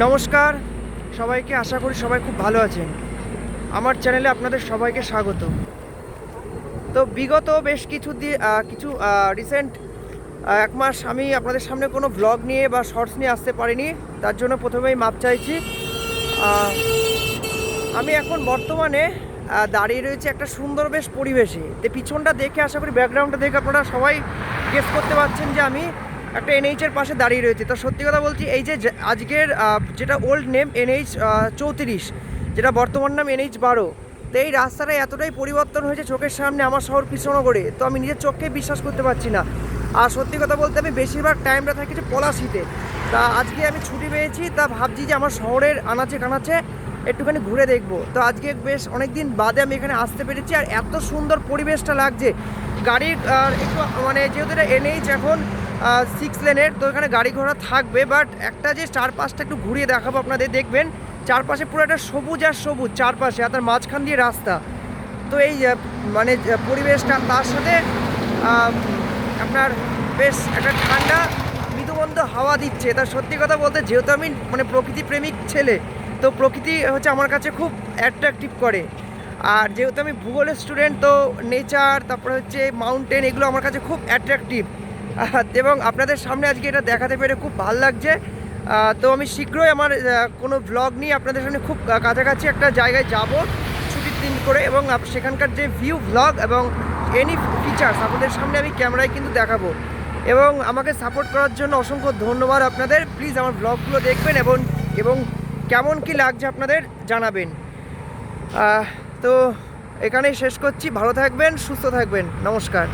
নমস্কার সবাইকে, আশা করি সবাই খুব ভালো আছেন। আমার চ্যানেলে আপনাদের সবাইকে স্বাগত। তো বিগত বেশ কিছু রিসেন্ট 1 মাস আমি আপনাদের সামনে কোনো ব্লগ নিয়ে বা শর্টস নিয়ে আসতে পারিনি, তার জন্য প্রথমেই মাপ চাইছি। আমি এখন বর্তমানে দাঁড়িয়ে রয়েছে একটা সুন্দর বেশ পরিবেশে। তো পিছনটা দেখে, আশা করি ব্যাকগ্রাউন্ডটা দেখে আপনারা সবাই গেস করতে পারছেন যে আমি একটা এনএইচের পাশে দাঁড়িয়ে রয়েছে। তো সত্যি কথা বলছি, এই যে আজকের যেটা ওল্ড নেম NH 34, যেটা বর্তমান নাম NH 12, তো এই রাস্তাটা এতটাই পরিবর্তন হয়েছে চোখের সামনে, আমার শহর কৃষ্ণনগরে, তো আমি নিজের চোখকে বিশ্বাস করতে পারছি না। আর সত্যি কথা বলতে আমি বেশিরভাগ টাইমটা থাকি যে পলাশিতে। তা আজকে আমি ছুটি পেয়েছি, তা ভাবছি যে আমার শহরের আনাচে কানাচে একটুখানি ঘুরে দেখবো। তো আজকে বেশ অনেক দিন বাদে আমি এখানে আসতে পেরেছি, আর এত সুন্দর পরিবেশটা লাগছে। গাড়ির একটু মানে যেহেতু এটা NH এখন 6 লেনের, তো এখানে গাড়ি ঘোড়া থাকবে, বাট একটা যে চারপাশটা একটু ঘুরিয়ে দেখাবো আপনাদের, দেখবেন চারপাশে পুরো একটা সবুজ আর সবুজ চারপাশে, আর তার মাঝখান দিয়ে রাস্তা। তো এই মানে পরিবেশটা, তার সাথে আপনার বেশ একটা ঠান্ডা মৃদুমন্দ হাওয়া দিচ্ছে। তা সত্যি কথা বলতে, যেহেতু আমি মানে প্রকৃতি প্রেমিক ছেলে, তো প্রকৃতি হচ্ছে আমার কাছে খুব অ্যাট্রাকটিভ করে। আর যেহেতু আমি ভূগোলের স্টুডেন্ট, তো নেচার, তারপরে হচ্ছে মাউন্টেন, এগুলো আমার কাছে খুব অ্যাট্রাকটিভ। এবং আপনাদের সামনে আজকে এটা দেখাতে পেরে খুব ভালো লাগছে। তো আমি শীঘ্রই আমার কোনো ব্লগ নিয়ে আপনাদের সামনে খুব কাছাকাছি একটা জায়গায় যাব ছুটির দিন করে, এবং সেখানকার যে ভিউ ব্লগ এবং এনি ফিচার্স আপনাদের সামনে আমি ক্যামেরায় কিন্তু দেখাবো। এবং আমাকে সাপোর্ট করার জন্য অসংখ্য ধন্যবাদ আপনাদের। প্লিজ আমার ব্লগগুলো দেখবেন এবং কেমন কি লাগছে আপনাদের জানাবেন। তো এখানেই শেষ করছি। ভালো থাকবেন, সুস্থ থাকবেন, নমস্কার।